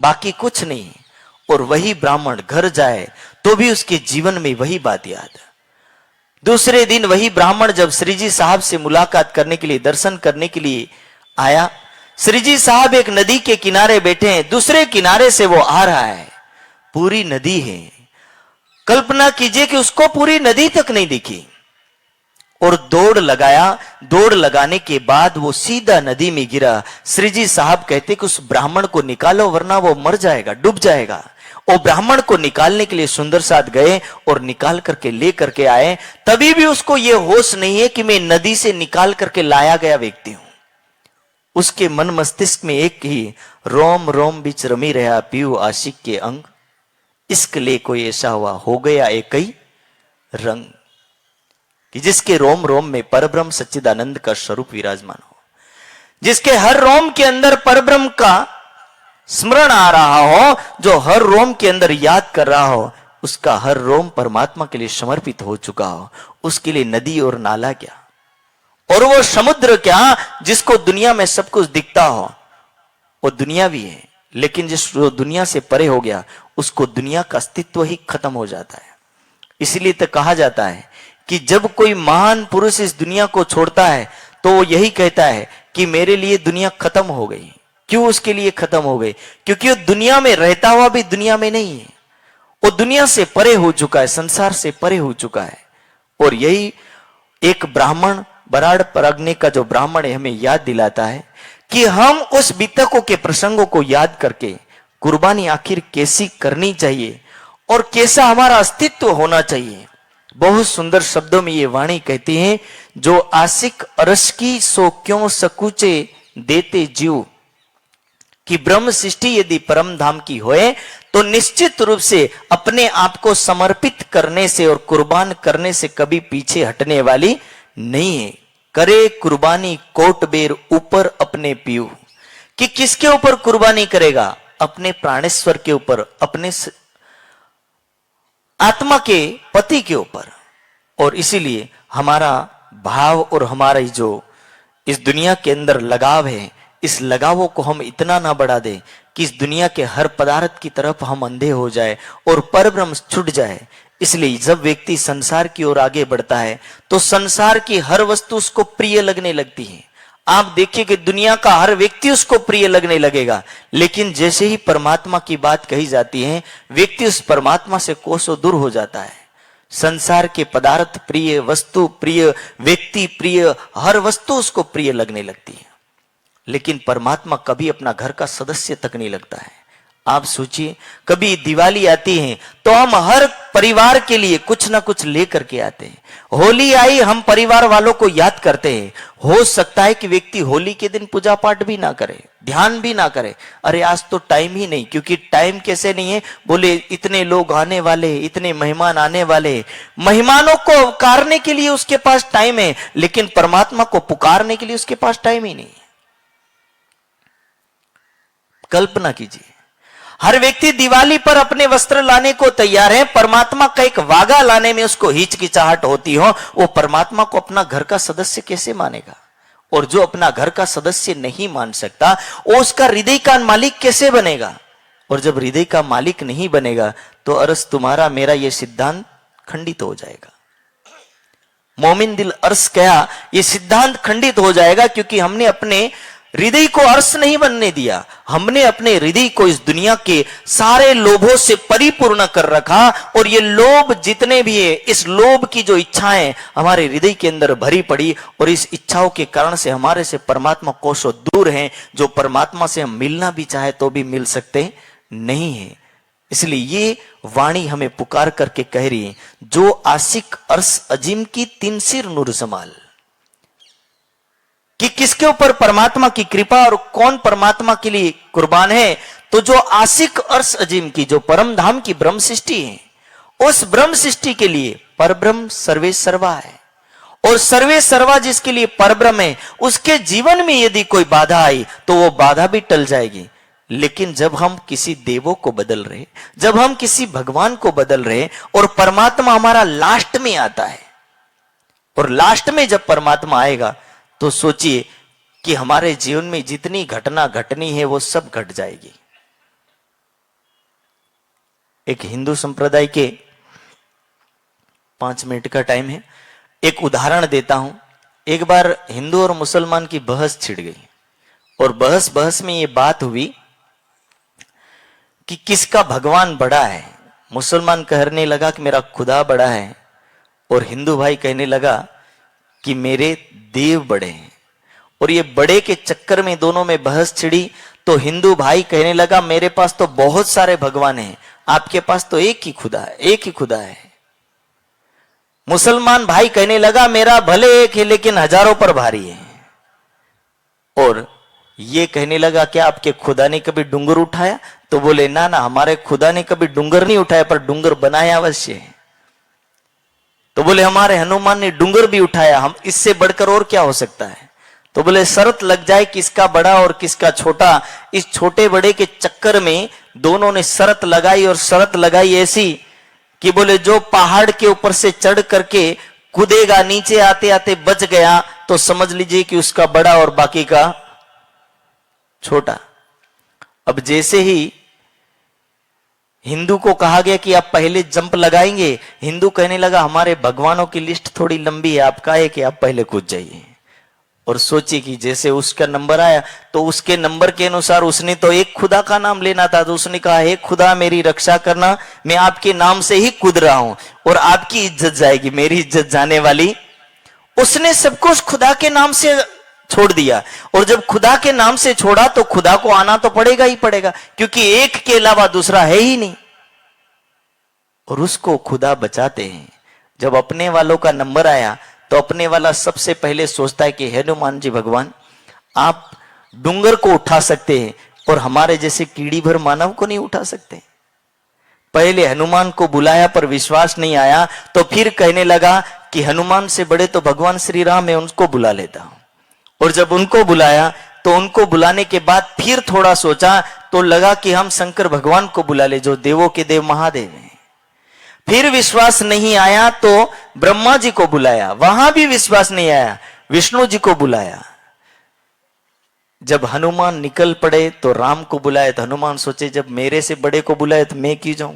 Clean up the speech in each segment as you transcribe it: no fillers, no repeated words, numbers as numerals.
बाकी कुछ नहीं। और वही ब्राह्मण घर जाए तो भी उसके जीवन में वही बात याद। दूसरे दिन वही ब्राह्मण जब श्री जी साहब से मुलाकात करने के लिए, दर्शन करने के लिए आया, श्री जी साहब एक नदी के किनारे बैठे हैं, दूसरे किनारे से वो आ रहा है, पूरी नदी है। कल्पना कीजिए कि उसको पूरी नदी तक नहीं दिखी, और दौड़ लगाया। दौड़ लगाने के बाद वो सीधा नदी में गिरा। श्री जी साहब कहते कि उस ब्राह्मण को निकालो वरना वो मर जाएगा, डूब जाएगा। और ब्राह्मण को निकालने के लिए सुंदर साथ गए और निकाल करके ले करके आए। तभी भी उसको ये होश नहीं है कि मैं नदी से निकाल करके लाया गया व्यक्ति हूं। उसके मन मस्तिष्क में एक ही रोम रोम बीच रमी रहा पीयू आशिक के अंग, इश्क ले कोई ऐसा हुआ हो गया एक ही रंग, कि जिसके रोम रोम में परब्रह्म सच्चिदानंद का स्वरूप विराजमान हो, जिसके हर रोम के अंदर परब्रह्म का स्मरण आ रहा हो, जो हर रोम के अंदर याद कर रहा हो, उसका हर रोम परमात्मा के लिए समर्पित हो चुका हो। उसके लिए नदी और नाला क्या, और वो समुद्र क्या, जिसको दुनिया में सब कुछ दिखता हो, वो दुनिया भी है, लेकिन जिस दुनिया से परे हो गया उसको दुनिया का अस्तित्व ही खत्म हो जाता है। इसलिए तो कहा जाता है कि जब कोई महान पुरुष इस दुनिया को छोड़ता है तो वो यही कहता है कि मेरे लिए दुनिया खत्म हो गई। क्यों उसके लिए खत्म हो गई? क्योंकि वो दुनिया में रहता हुआ भी दुनिया में नहीं है, वो दुनिया से परे हो चुका है, संसार से परे हो चुका है। और यही एक ब्राह्मण, बराड़ परगने का जो ब्राह्मण है, हमें याद दिलाता है कि हम उस बीतकों के प्रसंगों को याद करके कुर्बानी आखिर कैसी करनी चाहिए और कैसा हमारा अस्तित्व होना चाहिए। बहुत सुंदर शब्दों में ये वाणी कहती है, जो आशिक अरस की सो क्यों सकुचे देते जीव, कि ब्रह्म सृष्टि यदि परम धाम की होए तो निश्चित रूप से अपने आप को समर्पित करने से और कुर्बान करने से कभी पीछे हटने वाली नहीं है। करे कुर्बानी कोट बेर ऊपर अपने पीयू, कि किसके ऊपर कुर्बानी करेगा? अपने प्राणेश्वर के ऊपर, अपने आत्मा के पति के ऊपर। और इसीलिए हमारा भाव और हमारा जो इस दुनिया के अंदर लगाव है, इस लगावों को हम इतना ना बढ़ा दे कि इस दुनिया के हर पदार्थ की तरफ हम अंधे हो जाए और परब्रह्म छूट जाए। इसलिए जब व्यक्ति संसार की ओर आगे बढ़ता है तो संसार की हर वस्तु उसको प्रिय लगने लगती है। आप देखिए कि दुनिया का हर व्यक्ति उसको प्रिय लगने लगेगा, लेकिन जैसे ही परमात्मा की बात कही जाती है, व्यक्ति उस परमात्मा से कोसों दूर हो जाता है। संसार के पदार्थ प्रिय, वस्तु प्रिय, व्यक्ति प्रिय, हर वस्तु उसको प्रिय लगने लगती है, लेकिन परमात्मा कभी अपना घर का सदस्य तक नहीं लगता है। आप सोचिए, कभी दिवाली आती है तो हम हर परिवार के लिए कुछ ना कुछ लेकर के आते हैं। होली आई, हम परिवार वालों को याद करते हैं। हो सकता है कि व्यक्ति होली के दिन पूजा पाठ भी ना करे, ध्यान भी ना करे, अरे आज तो टाइम ही नहीं। क्योंकि टाइम कैसे नहीं है? बोले इतने लोग आने वाले, इतने मेहमान आने वाले, मेहमानों को पुकारने के लिए उसके पास टाइम है, लेकिन परमात्मा को पुकारने के लिए उसके पास टाइम ही नहीं है। कल्पना कीजिए, हर व्यक्ति दिवाली पर अपने वस्त्र लाने को तैयार है, परमात्मा का एक वागा लाने में उसको हिचकिचाहट होती हो, वो परमात्मा को अपना घर का सदस्य कैसे मानेगा? और जो अपना घर का सदस्य नहीं मान सकता, वो उसका हृदय का मालिक कैसे बनेगा? और जब हृदय का मालिक नहीं बनेगा तो अर्स तुम्हारा मेरा ये सिद्धांत खंडित हो जाएगा। मोमिन दिल अर्स क्या, ये सिद्धांत खंडित हो जाएगा, क्योंकि हमने अपने हृदय को अर्श नहीं बनने दिया। हमने अपने हृदय को इस दुनिया के सारे लोभों से परिपूर्ण कर रखा, और ये लोभ जितने भी है, इस लोभ की जो इच्छाएं हमारे हृदय के अंदर भरी पड़ी, और इस इच्छाओं के कारण से हमारे से परमात्मा कोसों दूर हैं। जो परमात्मा से हम मिलना भी चाहे तो भी मिल सकते नहीं है। इसलिए ये वाणी हमें पुकार करके कह रही है, जो आशिक अर्श अजीम की तीन सिर नूर जमाल, कि किसके ऊपर परमात्मा की कृपा और कौन परमात्मा के लिए कुर्बान है? तो जो आशिक अर्श अजीम की, जो परम धाम की ब्रह्म सृष्टि है, उस ब्रह्म सृष्टि के लिए परब्रह्म सर्वे सर्वा है। और सर्वे सर्वा जिसके लिए परब्रह्म है, उसके जीवन में यदि कोई बाधा आई तो वो बाधा भी टल जाएगी। लेकिन जब हम किसी देवों को बदल रहे, जब हम किसी भगवान को बदल रहे, और परमात्मा हमारा लास्ट में आता है, और लास्ट में जब परमात्मा आएगा तो सोचिए कि हमारे जीवन में जितनी घटना घटनी है वो सब घट जाएगी। एक हिंदू संप्रदाय के 5 मिनट का टाइम है, एक उदाहरण देता हूं। एक बार हिंदू और मुसलमान की बहस छिड़ गई और बहस में ये बात हुई कि किसका भगवान बड़ा है। मुसलमान कहने लगा कि मेरा खुदा बड़ा है और हिंदू भाई कहने लगा कि मेरे देव बड़े हैं। और ये बड़े के चक्कर में दोनों में बहस छिड़ी। तो हिंदू भाई कहने लगा मेरे पास तो बहुत सारे भगवान हैं, आपके पास तो एक ही खुदा है, एक ही खुदा है। मुसलमान भाई कहने लगा मेरा भले एक है लेकिन हजारों पर भारी है। और ये कहने लगा क्या आपके खुदा ने कभी डूंगर उठाया? तो बोले ना ना, हमारे खुदा ने कभी डूंगर नहीं उठाया पर डूंगर बनाया अवश्य है। तो बोले हमारे हनुमान ने डूंगर भी उठाया, हम इससे बढ़कर और क्या हो सकता है? तो बोले शर्त लग जाए किसका बड़ा और किसका छोटा। इस छोटे बड़े के चक्कर में दोनों ने शर्त लगाई और शर्त लगाई ऐसी कि बोले जो पहाड़ के ऊपर से चढ़ करके कूदेगा, नीचे आते आते बच गया तो समझ लीजिए कि उसका बड़ा और बाकी का छोटा। अब जैसे ही हिंदू को कहा गया कि आप पहले जंप लगाएंगे, हिंदू कहने लगा हमारे भगवानों की लिस्ट थोड़ी लंबी है, आपका है कि आप पहले कूद जाइए। और सोचिए कि जैसे उसका नंबर आया तो उसके नंबर के अनुसार उसने तो एक खुदा का नाम लेना था, तो उसने कहा हे खुदा मेरी रक्षा करना, मैं आपके नाम से ही कूद रहा हूं और आपकी इज्जत जाएगी, मेरी इज्जत जाने वाली। उसने सब कुछ खुदा के नाम से छोड़ दिया और जब खुदा के नाम से छोड़ा तो खुदा को आना तो पड़ेगा ही पड़ेगा, क्योंकि एक के अलावा दूसरा है ही नहीं। और उसको खुदा बचाते हैं। जब अपने वालों का नंबर आया तो अपने वाला सबसे पहले सोचता है कि हनुमान जी भगवान आप डूंगर को उठा सकते हैं और हमारे जैसे कीड़ी भर मानव को नहीं उठा सकते। पहले हनुमान को बुलाया पर विश्वास नहीं आया तो फिर कहने लगा कि हनुमान से बड़े तो भगवान श्री राम है, उनको बुला लेता हूं। और जब उनको बुलाया तो उनको बुलाने के बाद फिर थोड़ा सोचा तो लगा कि हम शंकर भगवान को बुला ले जो देवों के देव महादेव हैं। फिर विश्वास नहीं आया तो ब्रह्मा जी को बुलाया, वहां भी विश्वास नहीं आया, विष्णु जी को बुलाया। जब हनुमान निकल पड़े तो राम को बुलाया तो हनुमान सोचे जब मेरे से बड़े को बुलाए तो मैं क्यों जाऊं,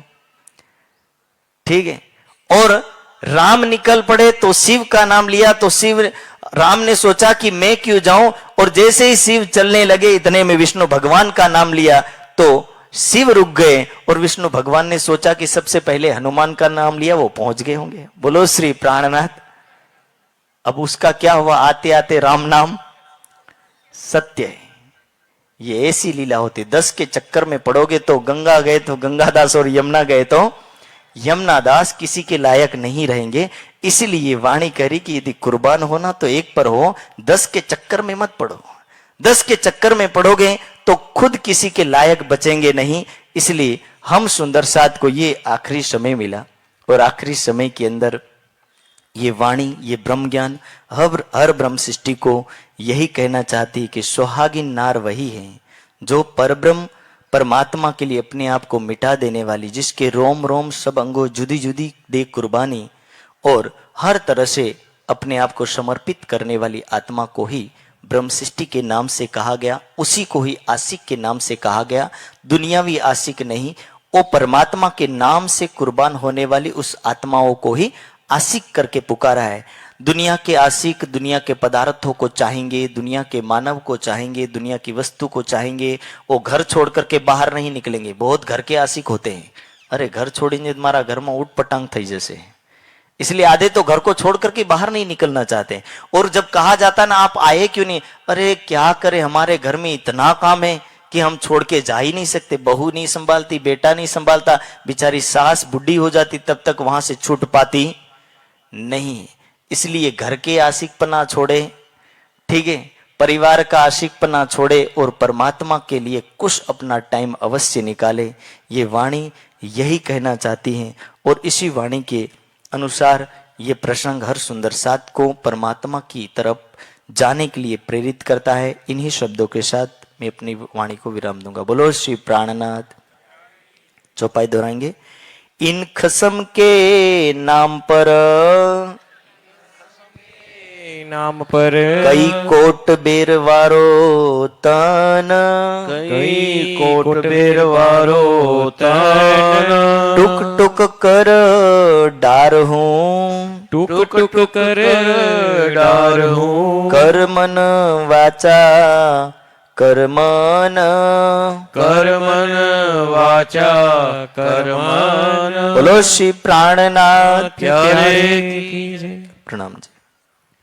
ठीक है। और राम निकल पड़े तो शिव का नाम लिया तो राम ने सोचा कि मैं क्यों जाऊं, और जैसे ही शिव चलने लगे इतने में विष्णु भगवान का नाम लिया तो शिव रुक गए और विष्णु भगवान ने सोचा कि सबसे पहले हनुमान का नाम लिया, वो पहुंच गए होंगे, बोलो श्री प्राणनाथ। अब उसका क्या हुआ, आते आते राम नाम सत्य है। ये ऐसी लीला होती, 10 के चक्कर में पड़ोगे तो गंगा गए तो गंगादास और यमुना गए तो यमुनादास किसी के लायक नहीं रहेंगे। इसीलिए वाणी कह रही कि यदि कुर्बान होना तो एक पर हो, 10 के चक्कर में मत पड़ो। 10 के चक्कर में पड़ोगे तो खुद किसी के लायक बचेंगे नहीं। इसलिए हम सुंदर साथ को ये आखिरी समय मिला और आखिरी समय के अंदर ये वाणी, ये ब्रह्म ज्ञान हर ब्रह्म सृष्टि को यही कहना चाहती है कि सुहागिन नार वही है जो परब्रह्म परमात्मा के लिए अपने आप को मिटा देने वाली, जिसके रोम रोम सब अंगों जुदी जुदी दे कुर्बानी और हर तरह से अपने आप को समर्पित करने वाली आत्मा को ही ब्रह्म सृष्टि के नाम से कहा गया, उसी को ही आशिक के नाम से कहा गया। दुनियावी आशिक नहीं, वो परमात्मा के नाम से कुर्बान होने वाली उस आत्माओं को ही आशिक करके पुकारा है। दुनिया के आशिक दुनिया के पदार्थों को चाहेंगे, दुनिया के मानव को चाहेंगे, दुनिया की वस्तु को चाहेंगे, वो घर छोड़ करके बाहर नहीं निकलेंगे। बहुत घर के आशिक होते हैं, अरे घर छोड़ेंगे तुम्हारा घर में उठ पटांग थई जैसे, इसलिए आधे तो घर को छोड़ करके बाहर नहीं निकलना चाहते। और जब कहा जाता ना आप आए क्यों नहीं, अरे क्या करे हमारे घर में इतना काम है कि हम छोड़ के जा ही नहीं सकते, बहू नहीं संभालती, बेटा नहीं संभालता, बेचारी सास बुढ़ी हो जाती तब तक वहां से छूट पाती नहीं। इसलिए घर के आशिकपना छोड़े, ठीक है, परिवार का आशिकपना छोड़े और परमात्मा के लिए कुछ अपना टाइम अवश्य निकाले। ये वाणी यही कहना चाहती है और इसी वाणी के अनुसार ये प्रसंग हर सुंदर साथ को परमात्मा की तरफ जाने के लिए प्रेरित करता है। इन्हीं शब्दों के साथ मैं अपनी वाणी को विराम दूंगा। बोलो श्री प्राणनाथ। चौपाई दोहराएंगे। इन खसम के नाम पर નામ પર કઈ કોટ બેરવારો તન, કઈ કોટ બેરવારો તન, ટુક ટુક કર ડાર હું, ટુક ટુક કર ડાર હું, કર્મન વાચા કર્મન, કર્મન વાચા કર્મન. બોલો શ્રી પ્રાણનાથ ત્યારે કી જય. પ્રણામ.